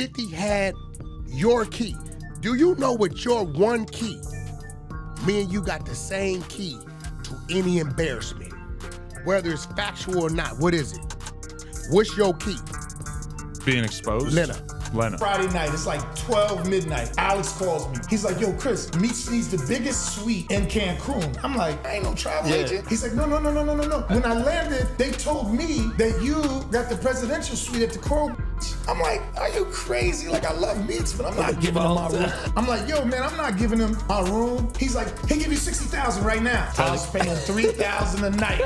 50 had your key, do you know with your one key, me and you got the same key to any embarrassment? Whether it's factual or not, what is it? What's your key? Being exposed. Lena. Friday night, it's like 12 midnight. Alex calls me. He's like, yo, Chris, Meech needs the biggest suite in Cancun. I'm like, I ain't no travel agent. He's like, no. When I landed, they told me that you got the presidential suite at the Coral. I'm like, are you crazy? Like, I love Meech, but I'm not giving him my room. I'm like, yo, man, I'm not giving him my room. He's like, he'll give you $60,000 right now. I was paying $3,000 a night.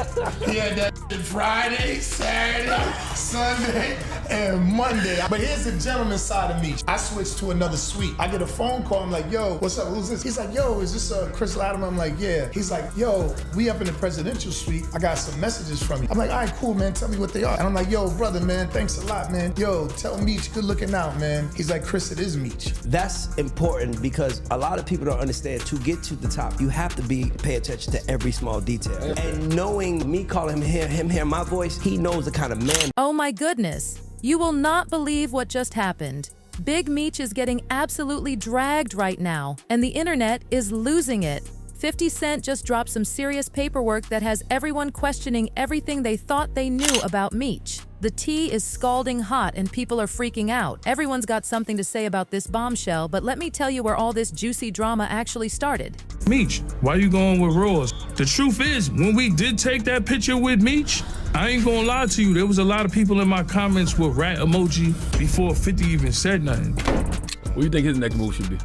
He had that Friday, Saturday, Sunday, and Monday. But here's the gentleman side of Meech. I switched to another suite. I get a phone call. I'm like, yo, what's up? Who's this? He's like, yo, is this Chris Latimer? I'm like, yeah. He's like, yo, we up in the presidential suite. I got some messages from you. I'm like, all right, cool, man. Tell me what they are. And I'm like, yo, brother, man, thanks a lot, man. Yo, tell Meech, good looking out, man. He's like, Chris, it is Meech. That's important because a lot of people don't understand. To get to the top, you have to pay attention to every small detail. And knowing me calling him hear my voice, he knows the kind of man. Oh my goodness. You will not believe what just happened. Big Meech is getting absolutely dragged right now, and the internet is losing it. 50 Cent just dropped some serious paperwork that has everyone questioning everything they thought they knew about Meech. The tea is scalding hot and people are freaking out. Everyone's got something to say about this bombshell, but let me tell you where all this juicy drama actually started. Meech, why you going with Ross? The truth is, when we did take that picture with Meech, I ain't gonna lie to you, there was a lot of people in my comments with rat emoji before 50 even said nothing. What do you think his next move should be?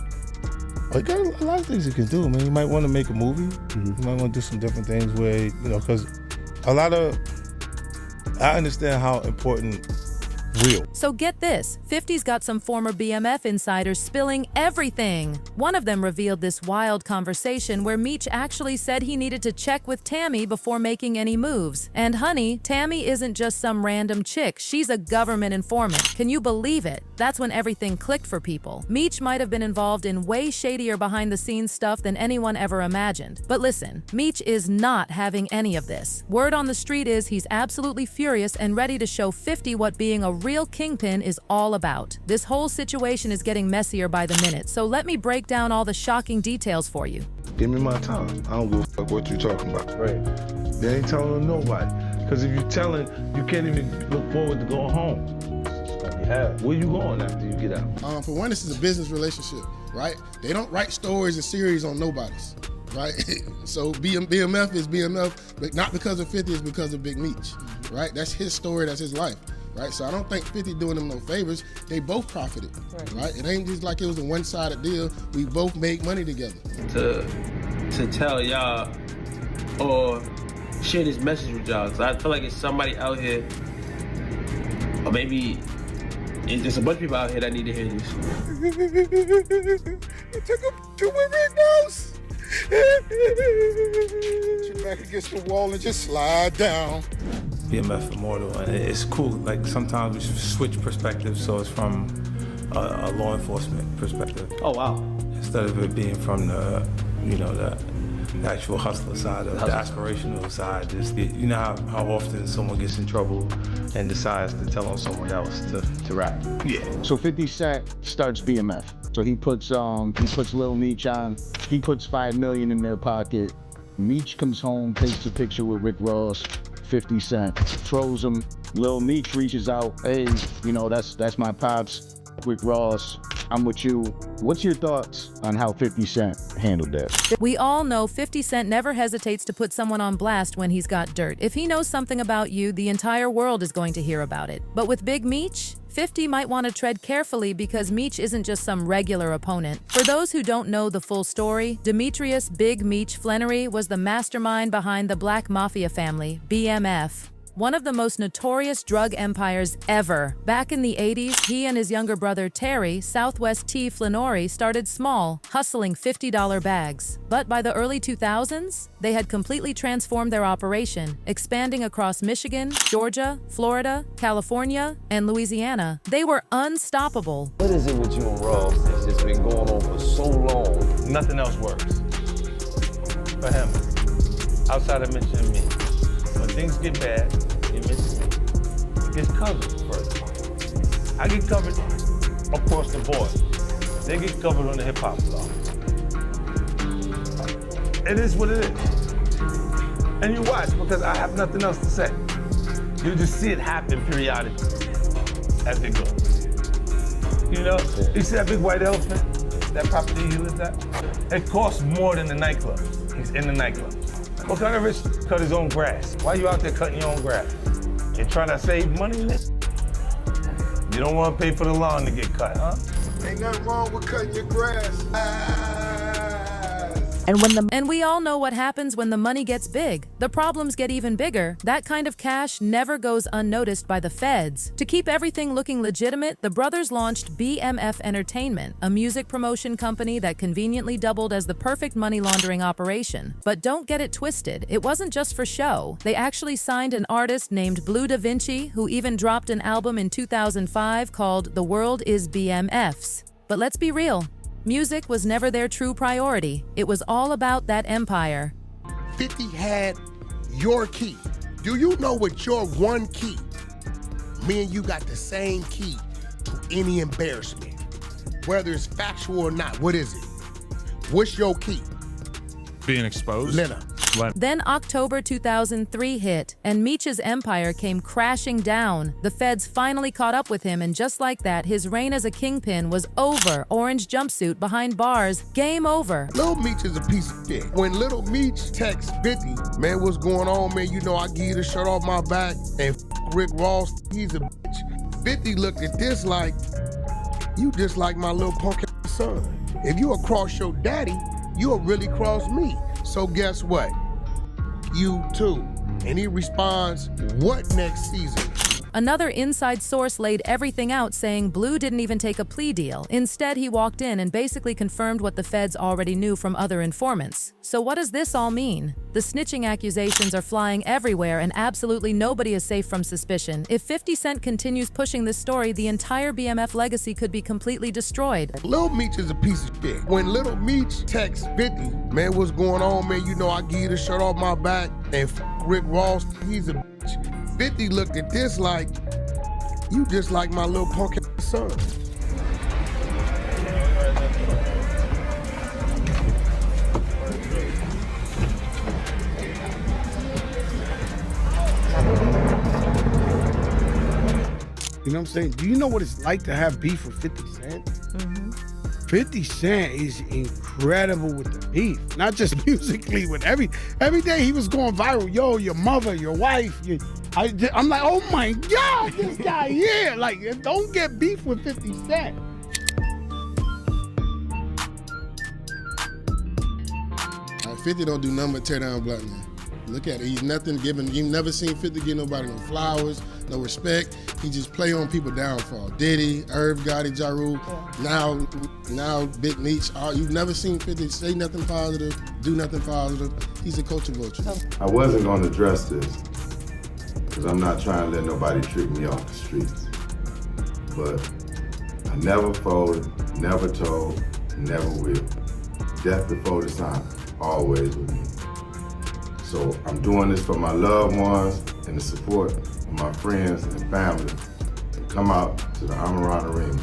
He got a lot of things he can do. I mean, he might want to make a movie. He might want to do some different things where, because I understand how important real. So get this, 50's got some former BMF insiders spilling everything. One of them revealed this wild conversation where Meech actually said he needed to check with Tammy before making any moves. And honey, Tammy isn't just some random chick, she's a government informant. Can you believe it? That's when everything clicked for people. Meech might have been involved in way shadier behind-the-scenes stuff than anyone ever imagined. But listen, Meech is not having any of this. Word on the street is he's absolutely furious and ready to show 50 what being a real kingpin is all about. This whole situation is getting messier by the minute, so let me break down all the shocking details for you. Give me my time. I don't give a fuck what you're talking about. Right. They ain't telling nobody. Because if you're telling, you can't even look forward to going home. Where you going after you get out? For one, this is a business relationship, right? They don't write stories and series on nobody's, right? So BMF is BMF, but not because of 50, it's because of Big Meech, right? That's his story, that's his life. Right, so I don't think 50 doing them no favors. They both profited, right? It ain't just like it was a one-sided deal. We both make money together. To tell y'all or share this message with y'all, because I feel like it's somebody out here, or maybe there's a bunch of people out here that need to hear this. You took him to my Rick Mouse. Put your back against the wall and just slide down. BMF Immortal, and it's cool. Like sometimes we switch perspectives, so it's from a law enforcement perspective. Oh wow! Instead of it being from the, the actual hustler side, of the aspirational side. Just you know how often someone gets in trouble and decides to tell on someone else to rap. Yeah. So 50 Cent starts BMF. So he puts Lil Meech on. He puts $5 million in their pocket. Meech comes home, takes a picture with Rick Ross. 50 Cent throws him. Lil Meech reaches out. Hey, that's my pops. Rick Ross, I'm with you. What's your thoughts on how 50 Cent handled that? We all know 50 Cent never hesitates to put someone on blast when he's got dirt. If he knows something about you, the entire world is going to hear about it. But with Big Meech, 50 might want to tread carefully because Meech isn't just some regular opponent. For those who don't know the full story, Demetrius Big Meech Flannery was the mastermind behind the Black Mafia family, BMF. One of the most notorious drug empires ever. Back in the 80s, he and his younger brother Terry, Southwest T. Flannery, started small, hustling $50 bags. But by the early 2000s, they had completely transformed their operation, expanding across Michigan, Georgia, Florida, California, and Louisiana. They were unstoppable. What is it with you and Ross that's just been going on for so long? Nothing else works for him outside of mentioning me. When things get bad, it misses me. It gets covered first. I get covered across the board. They get covered on the hip hop law. It is what it is. And you watch, because I have nothing else to say. You just see it happen periodically as it goes. You know, you see that big white elephant, that property he lives at? It costs more than the nightclub. He's in the nightclub. What kind of rich cut his own grass? Why are you out there cutting your own grass? You trying to save money, nigga? You don't want to pay for the lawn to get cut, huh? Ain't nothing wrong with cutting your grass. And we all know what happens when the money gets big. The problems get even bigger. That kind of cash never goes unnoticed by the feds. To keep everything looking legitimate, the brothers launched BMF Entertainment, a music promotion company that conveniently doubled as the perfect money laundering operation. But don't get it twisted, it wasn't just for show. They actually signed an artist named Blue Da Vinci, who even dropped an album in 2005 called The World Is BMF's. But let's be real. Music was never their true priority. It was all about that empire. 50 had your key. Do you know what your one key? Me and you got the same key to any embarrassment. Whether it's factual or not, what is it? What's your key? Being exposed. Lena. Then October 2003 hit, and Meech's empire came crashing down. The feds finally caught up with him, and just like that, his reign as a kingpin was over. Orange jumpsuit behind bars, game over. Lil Meech is a piece of shit. When Lil Meech texts 50, man, what's going on, man? You know I give you the shirt off my back, and Rick Ross, he's a bitch. 50 looked at this like, you just like my little punk son. If you cross your daddy, you'll really cross me. So guess what? You too. And he responds, what next season? Another inside source laid everything out, saying Blue didn't even take a plea deal. Instead, he walked in and basically confirmed what the feds already knew from other informants. So what does this all mean? The snitching accusations are flying everywhere, and absolutely nobody is safe from suspicion. If 50 Cent continues pushing this story, the entire BMF legacy could be completely destroyed. Lil Meech is a piece of shit. When Lil Meech texts 50, man, what's going on, man? You know I give you the shirt off my back, and Rick Ross, he's a bitch. 50 looked at this like, you just like my little punk son. You know what I'm saying? Do you know what it's like to have beef with 50 Cent? 50 Cent is incredible with the beef, not just musically, with every day he was going viral. Yo, your mother, your wife. I'm like, oh my God, this guy here. Like, don't get beef with 50 Cent. All right, 50 don't do nothing but tear down black men. Look at it. He's nothing given. You've never seen 50 give nobody no flowers, no respect. He just play on people downfall. Diddy, Irv Gotti, Ja Rule, now Big Meech. You've never seen 50 say nothing positive, do nothing positive. He's a culture vulture. I wasn't going to address this because I'm not trying to let nobody trick me off the streets. But I never folded, never told, never will. Death before the sign, always with me. So I'm doing this for my loved ones and the support of my friends and family to come out to the Amaran Arena,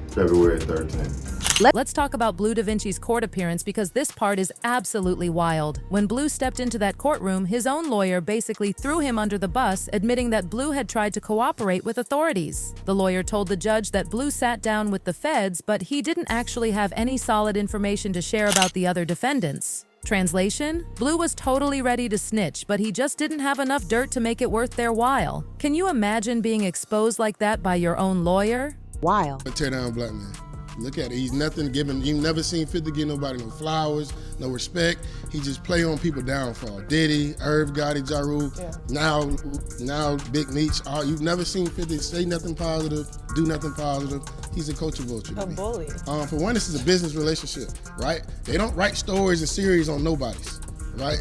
February 13th. Let's talk about Blue Da Vinci's court appearance, because this part is absolutely wild. When Blue stepped into that courtroom, his own lawyer basically threw him under the bus, admitting that Blue had tried to cooperate with authorities. The lawyer told the judge that Blue sat down with the feds, but he didn't actually have any solid information to share about the other defendants. Translation? Blue was totally ready to snitch, but he just didn't have enough dirt to make it worth their while. Can you imagine being exposed like that by your own lawyer? Wild. Tear down black man. Look at it. He's nothing given. You've never seen 50 give nobody no flowers, no respect. He just play on people downfall. Diddy, Irv Gotti, Ja Rule, now Big Meech. You've never seen 50 say nothing positive, do nothing positive. He's a culture vulture. A bully. For one, this is a business relationship, right? They don't write stories and series on nobodies, right?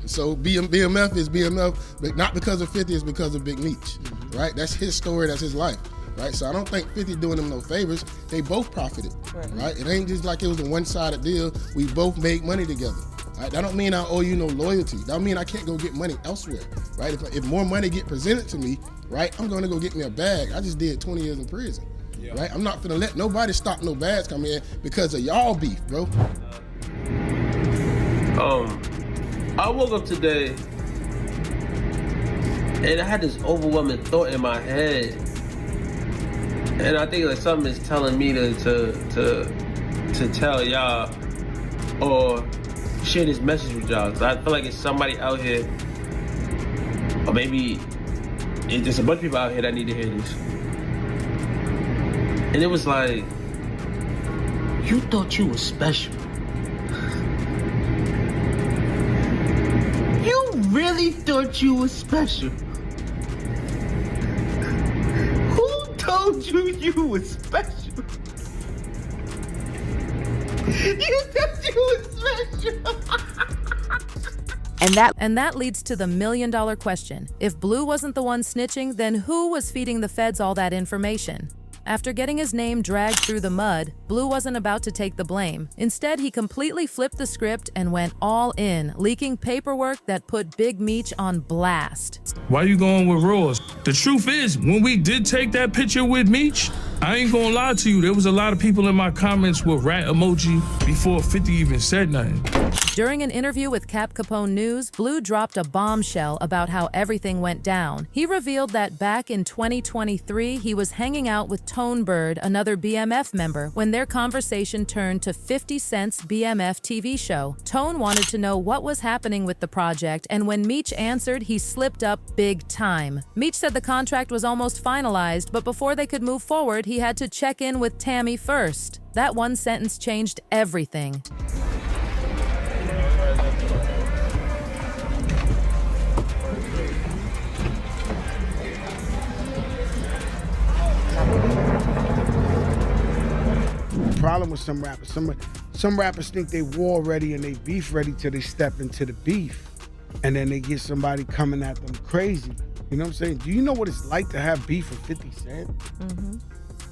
So BMF is BMF, but not because of 50, it's because of Big Meech, right? That's his story, that's his life. Right, so I don't think 50 doing them no favors. They both profited, right? It ain't just like it was a one-sided deal. We both made money together. Right? That don't mean I owe you no loyalty. That don't mean I can't go get money elsewhere, right? If more money get presented to me, right, I'm gonna go get me a bag. I just did 20 years in prison, right? I'm not finna let nobody stop no bags come in because of y'all beef, bro. I woke up today and I had this overwhelming thought in my head, and I think like something is telling me to tell y'all or share this message with y'all, because I feel like it's somebody out here, or maybe it's just a bunch of people out here that need to hear this. And it was like, you thought you were special. You really thought you were special. Who told you you were special? You thought you were special. And that leads to the million-dollar question. If Blue wasn't the one snitching, then who was feeding the feds all that information? After getting his name dragged through the mud, Blue wasn't about to take the blame. Instead, he completely flipped the script and went all in, leaking paperwork that put Big Meech on blast. Why you going with Ross? The truth is, when we did take that picture with Meech, I ain't gonna lie to you, there was a lot of people in my comments with rat emoji before 50 even said nothing. During an interview with Cap Capone News, Blue dropped a bombshell about how everything went down. He revealed that back in 2023, he was hanging out with Tone Bird, another BMF member, when their conversation turned to 50 Cent's BMF TV show. Tone wanted to know what was happening with the project, and when Meech answered, he slipped up big time. Meech said the contract was almost finalized, but before they could move forward, he had to check in with Tammy first. That one sentence changed everything. Problem with some rappers. Some rappers think they war ready and they beef ready till they step into the beef. And then they get somebody coming at them crazy. You know what I'm saying? Do you know what it's like to have beef with 50 Cent? Mm-hmm.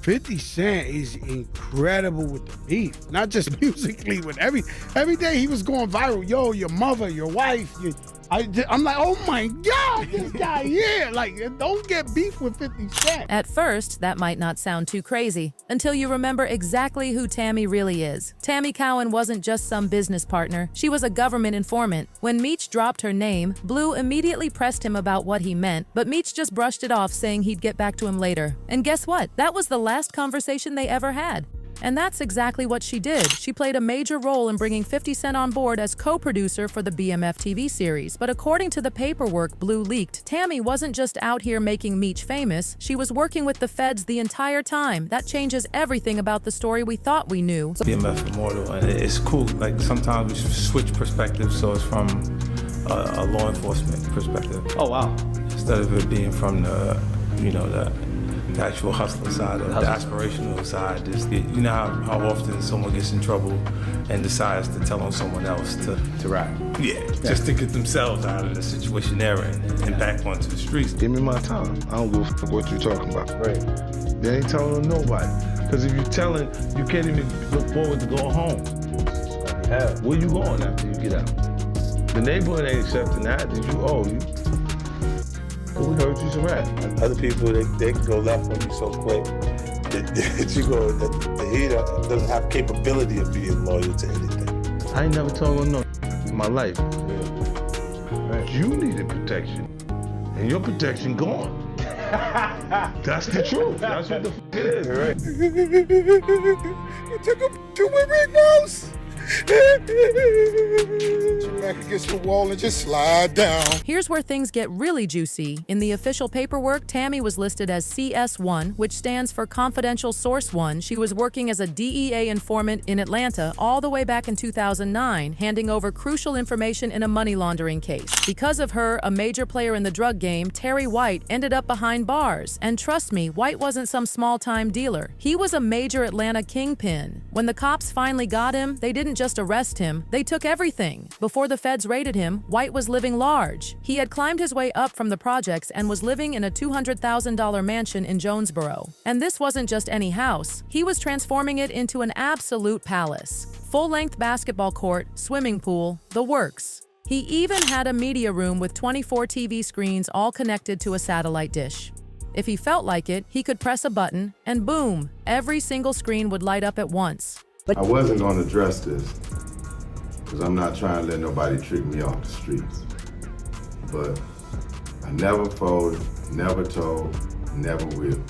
50 Cent is incredible with the beef. Not just musically, with every day he was going viral. Yo, your mother, your wife, I'm like, oh my God, this guy here. Like, don't get beef with 50 Cent. At first, that might not sound too crazy, until you remember exactly who Tammy really is. Tammy Cowan wasn't just some business partner, she was a government informant. When Meech dropped her name, Blue immediately pressed him about what he meant, but Meech just brushed it off, saying he'd get back to him later. And guess what? That was the last conversation they ever had. And that's exactly what she did. She played a major role in bringing 50 Cent on board as co-producer for the BMF TV series. But according to the paperwork Blue leaked, Tammy wasn't just out here making Meech famous, she was working with the feds the entire time. That changes everything about the story we thought we knew. BMF Immortal, and it's cool. Like, sometimes we switch perspectives, so it's from a law enforcement perspective. Oh, wow. Instead of it being from the actual hustler side, or the aspirational side. Just you know how often someone gets in trouble and decides to tell on someone else to rap. Yeah, just to get themselves out of the situation they're in and back onto the streets. Give me my time. I don't give a fuck what you're talking about. Right. They ain't telling nobody. Because if you're telling, you can't even look forward to going home. Where you going after you get out? The neighborhood ain't accepting that. We heard you some rap. Other people, they can go left on you so quick that you go, the heater doesn't have capability of being loyal to anything. I ain't never told no in my life. Right. You needed protection, and your protection gone. That's the truth. That's what the f it is. Right. You took a picture with Rick Ross. Back against the wall and just slide down. Here's where things get really juicy. In the official paperwork, Tammy was listed as CS1, which stands for Confidential Source 1. She was working as a DEA informant in Atlanta all the way back in 2009, handing over crucial information in a money laundering case. Because of her, a major player in the drug game, Terry White, ended up behind bars. And trust me, White wasn't some small-time dealer. He was a major Atlanta kingpin. When the cops finally got him, they didn't just arrest him, they took everything. Before the feds raided him, White was living large. He had climbed his way up from the projects and was living in a $200,000 mansion in Jonesboro. And this wasn't just any house. He was transforming it into an absolute palace. Full-length basketball court, swimming pool, the works. He even had a media room with 24 TV screens all connected to a satellite dish. If he felt like it, he could press a button and boom, every single screen would light up at once. I wasn't going to address this because I'm not trying to let nobody trick me off the streets. But I never folded, never told, never will.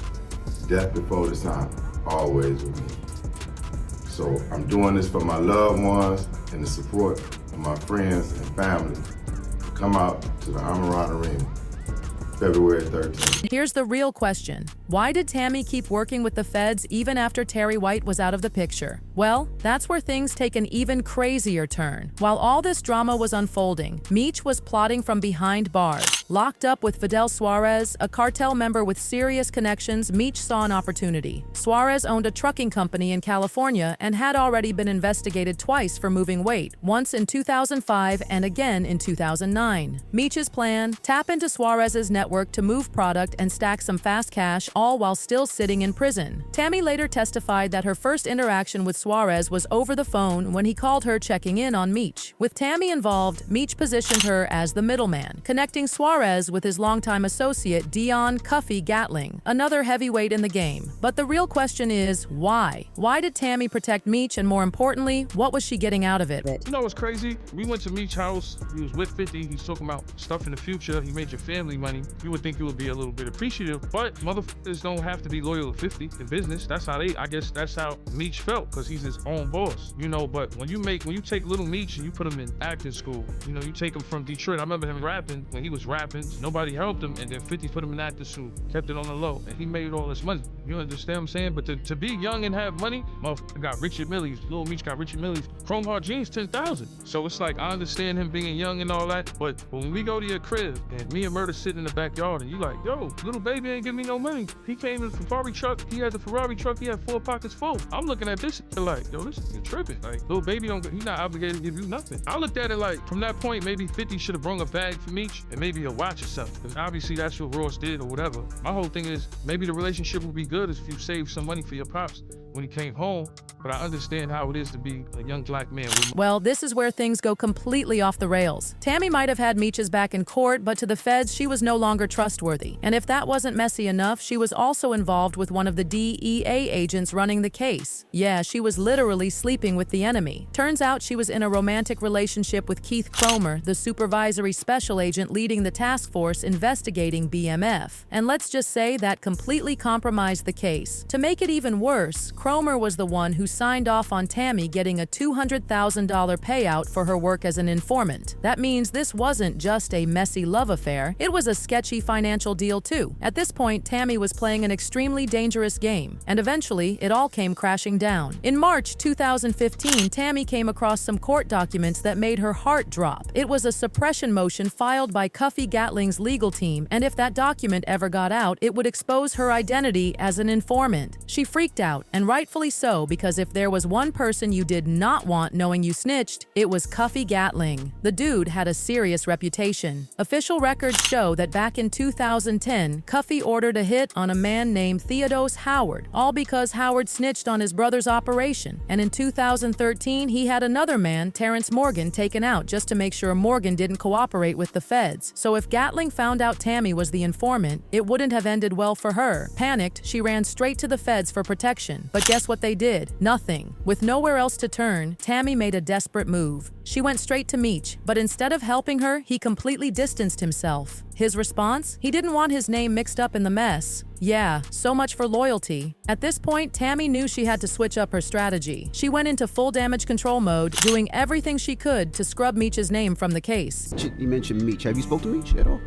Death before the time, always with me. So I'm doing this for my loved ones and the support of my friends and family to come out to the Amarant Arena, February 13th. Here's the real question. Why did Tammy keep working with the feds even after Terry White was out of the picture? Well, that's where things take an even crazier turn. While all this drama was unfolding, Meech was plotting from behind bars. Locked up with Fidel Suarez, a cartel member with serious connections, Meech saw an opportunity. Suarez owned a trucking company in California and had already been investigated twice for moving weight, once in 2005 and again in 2009. Meech's plan? Tap into Suarez's network to move product and stack some fast cash, all while still sitting in prison. Tammy later testified that her first interaction with Suarez was over the phone when he called her checking in on Meech. With Tammy involved, Meech positioned her as the middleman, connecting Suarez with his longtime associate Dion "Cuffy" Gatling, another heavyweight in the game. But the real question is, why? Why did Tammy protect Meech, and more importantly, what was she getting out of it? You know what's crazy? We went to Meech's house, he was with 50, he's talking about stuff in the future, he made your family money. You would think you would be a little bit appreciative, but motherfuckers don't have to be loyal to 50 in business. That's how I guess that's how Meech felt, because he's his own boss, you know. But when you take Lil Meech and you put him in acting school, you know, you take him from Detroit. I remember him rapping, when he was rapping, nobody helped him, and then 50 put him in acting school, kept it on the low, and he made all this money. You understand what I'm saying? But to be young and have money, motherfucker got Richard Millie's, Lil Meech got Richard Millie's, Chrome Heart Jeans 10,000. So it's like, I understand him being young and all that, but when we go to your crib, and me and Murder sitting in the backyard, and you like, yo, little baby ain't give me no money. He came in the Ferrari truck, he had the Ferrari truck, he had 4 pockets full. I'm looking at this like, yo, this is tripping. Like, little baby he's not obligated to give you nothing. I looked at it like, from that point, maybe 50 should have brung a bag for Meech and maybe a watch or something. Because obviously that's what Ross did or whatever. My whole thing is, maybe the relationship would be good if you saved some money for your pops when he came home, but I understand how it is to be a young black man. Well, this is where things go completely off the rails. Tammy might have had Meech's back in court, but to the feds, she was no longer trustworthy. And if that wasn't messy enough, she was also involved with one of the DEA agents running the case. Yeah, she was literally sleeping with the enemy. Turns out she was in a romantic relationship with Keith Cromer, the supervisory special agent leading the task force investigating BMF. And let's just say that completely compromised the case. To make it even worse, Cromer was the one who signed off on Tammy getting a $200,000 payout for her work as an informant. That means this wasn't just a messy love affair, it was a sketchy financial deal too. At this point, Tammy was playing an extremely dangerous game, and eventually it all came crashing down. In March 2015, Tammy came across some court documents that made her heart drop. It was a suppression motion filed by Cuffy Gatling's legal team, and if that document ever got out, it would expose her identity as an informant. She freaked out, and rightfully so, because if there was one person you did not want knowing you snitched, it was Cuffy Gatling. The dude had a serious reputation. Official records show that back in 2010, Cuffy ordered a hit on a man named Theodose Howard, all because Howard snitched on his brother's operation. And in 2013, he had another man, Terrence Morgan, taken out just to make sure Morgan didn't cooperate with the feds. So if Gatling found out Tammy was the informant, it wouldn't have ended well for her. Panicked, she ran straight to the feds for protection. But guess what they did? Nothing. With nowhere else to turn, Tammy made a desperate move. She went straight to Meech, but instead of helping her, he completely distanced himself. His response? He didn't want his name mixed up in the mess. Yeah, so much for loyalty. At this point, Tammy knew she had to switch up her strategy. She went into full damage control mode, doing everything she could to scrub Meech's name from the case. You mentioned Meech. Have you spoken to Meech at all?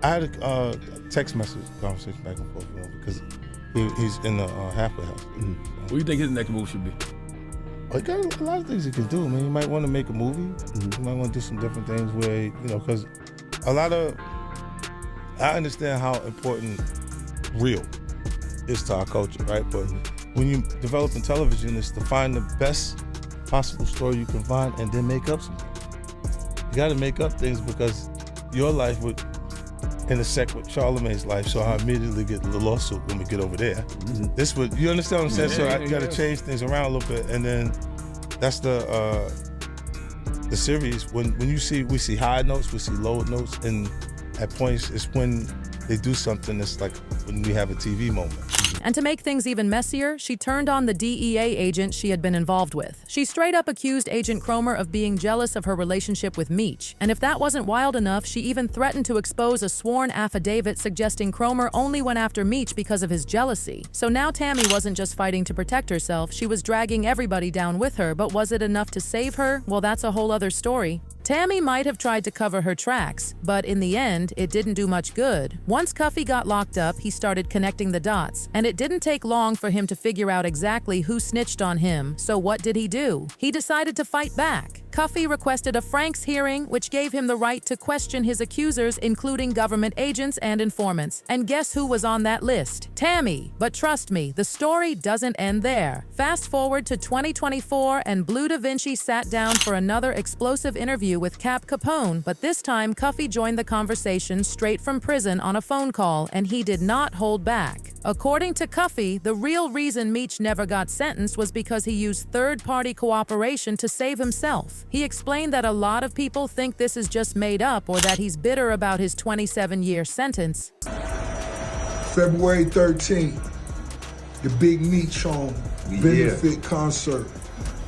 I had a text message conversation back and forth with him because he's in the halfway house. Mm-hmm. What do you think his next move should be? He got a lot of things he can do. I mean, he might want to make a movie. Mm-hmm. He might want to do some different things where, you know, because I understand how important real is to our culture, right? But when you develop in television, it's to find the best possible story you can find and then make up something. You got to make up things because your life would intersect with Charlamagne's life, so I immediately get the lawsuit when we get over there. Mm-hmm. This would, you understand what I'm saying? So I got to change things around a little bit, and then that's the series. When we see high notes, we see low notes, and at points it's when they do something that's like when we have a TV moment. And to make things even messier, she turned on the DEA agent she had been involved with. She straight up accused Agent Cromer of being jealous of her relationship with Meech. And if that wasn't wild enough, she even threatened to expose a sworn affidavit suggesting Cromer only went after Meech because of his jealousy. So now Tammy wasn't just fighting to protect herself, she was dragging everybody down with her, but was it enough to save her? Well, that's a whole other story. Tammy might have tried to cover her tracks, but in the end, it didn't do much good. Once Cuffy got locked up, he started connecting the dots, and it didn't take long for him to figure out exactly who snitched on him. So what did he do? He decided to fight back. Cuffy requested a Franks hearing, which gave him the right to question his accusers, including government agents and informants. And guess who was on that list? Tammy. But trust me, the story doesn't end there. Fast forward to 2024, and Blue Da Vinci sat down for another explosive interview with Cap Capone, but this time Cuffy joined the conversation straight from prison on a phone call, and he did not hold back. According to Cuffy, the real reason Meech never got sentenced was because he used third-party cooperation to save himself. He explained that a lot of people think this is just made up or that he's bitter about his 27-year sentence. February 13th, the Big Meech Home benefit concert.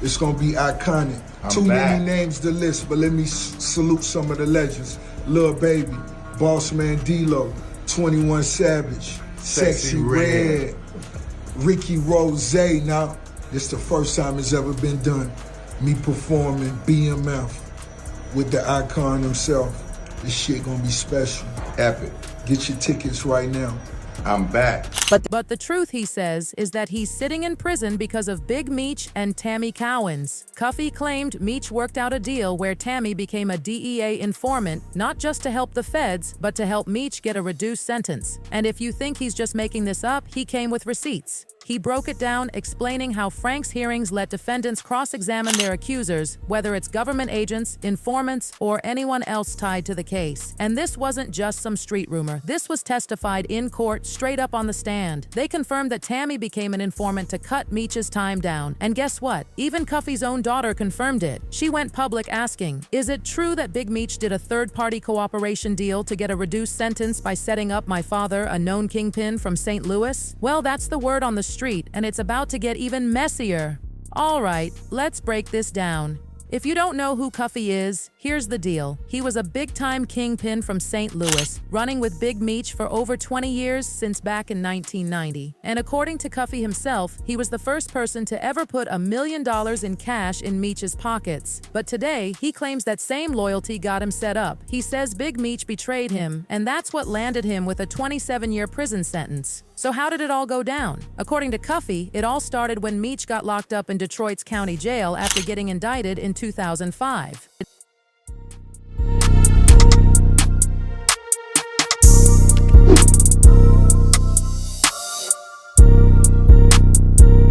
It's gonna be iconic. Too many names to list, but let me salute some of the legends. Lil Baby, Boss Man D-Lo, 21 Savage, Sexy Red, Ricky Rose. Now, this the first time it's ever been done. Me performing BMF with the icon himself. This shit gonna be special. Epic. Get your tickets right now. I'm back. But the truth, he says, is that he's sitting in prison because of Big Meech and Tammy Cowens. Cuffy claimed Meech worked out a deal where Tammy became a DEA informant, not just to help the feds, but to help Meech get a reduced sentence. And if you think he's just making this up, he came with receipts. He broke it down, explaining how Franks hearings let defendants cross-examine their accusers, whether it's government agents, informants, or anyone else tied to the case. And this wasn't just some street rumor. This was testified in court, straight up on the stand. They confirmed that Tammy became an informant to cut Meech's time down. And guess what? Even Cuffy's own daughter confirmed it. She went public asking, "Is it true that Big Meech did a third-party cooperation deal to get a reduced sentence by setting up my father, a known kingpin from St. Louis?" Well, that's the word on the street, and it's about to get even messier. All right, let's break this down. If you don't know who Cuffy is, here's the deal. He was a big-time kingpin from St. Louis, running with Big Meech for over 20 years since back in 1990. And according to Cuffy himself, he was the first person to ever put $1 million in cash in Meech's pockets. But today, he claims that same loyalty got him set up. He says Big Meech betrayed him, and that's what landed him with a 27-year prison sentence. So how did it all go down? According to Cuffy, it all started when Meech got locked up in Detroit's county jail after getting indicted in 2005.